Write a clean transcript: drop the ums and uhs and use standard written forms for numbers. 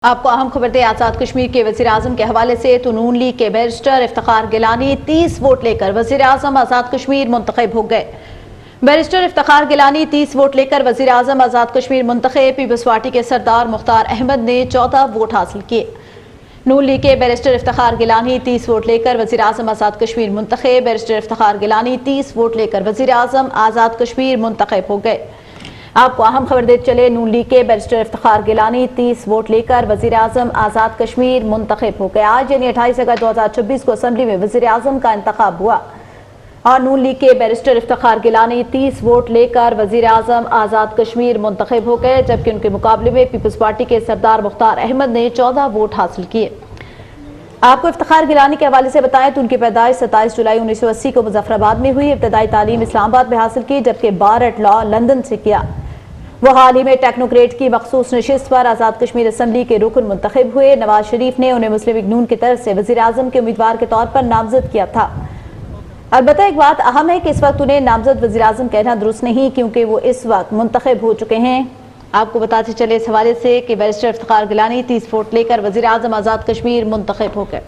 آپ کو اہم خبر دیں آزاد کشمیر کے وزیر اعظم کے حوالے سے تو نون لیگ کے بیرسٹر افتخار گیلانی 30 ووٹ لے کر وزیر اعظم آزاد کشمیر منتخب ہو گئے۔ بیرسٹر افتخار گیلانی 30 ووٹ لے کر وزیر اعظم آزاد کشمیر منتخب۔ پیپلز پارٹی کے سردار مختار احمد نے 14 ووٹ حاصل کیے۔ نون لیگ کے بیرسٹر افتخار گیلانی 30 ووٹ لے کر وزیر اعظم آزاد کشمیر منتخب۔ بیرسٹر افتخار گیلانی 30 ووٹ لے کر وزیر اعظم آزاد کشمیر منتخب ہو گئے۔ آپ کو اہم خبر دیتے چلے نون لیگ کے بیرسٹر افتخار گیلانی 30 ووٹ لے کر وزیر اعظم آزاد کشمیر منتخب ہو گئے۔ آج یعنی 28 اگست 2026 کو اسمبلی میں وزیر اعظم کا انتخاب ہوا اور نون لیگ کے بیرسٹر افتخار گیلانی 30 ووٹ لے کر وزیر اعظم آزاد کشمیر منتخب ہو گئے، جبکہ ان کے مقابلے میں پیپلز پارٹی کے سردار مختار احمد نے 14 ووٹ حاصل کیے۔ آپ کو افتخار گیلانی کے حوالے سے بتائیں تو ان کی پیدائش 27 جولائی 1980 کو مظفر آباد میں ہوئی۔ ابتدائی تعلیم اسلام آباد میں حاصل کی، جبکہ بار ایٹ لا لندن سے کیا۔ وہ حال ہی میں ٹیکنوکریٹ کی مخصوص نشست پر آزاد کشمیر اسمبلی کے رکن منتخب ہوئے۔ نواز شریف نے انہیں مسلم لیگ نون کی طرف سے وزیر اعظم کے امیدوار کے طور پر نامزد کیا تھا۔ البتہ ایک بات اہم ہے کہ اس وقت انہیں نامزد وزیر اعظم کہنا درست نہیں، کیونکہ وہ اس وقت منتخب ہو چکے ہیں۔ آپ کو بتاتے چلے اس حوالے سے کہ بیرسٹر افتخار گیلانی 30 ووٹ لے کر وزیر اعظم آزاد کشمیر منتخب ہو گئے۔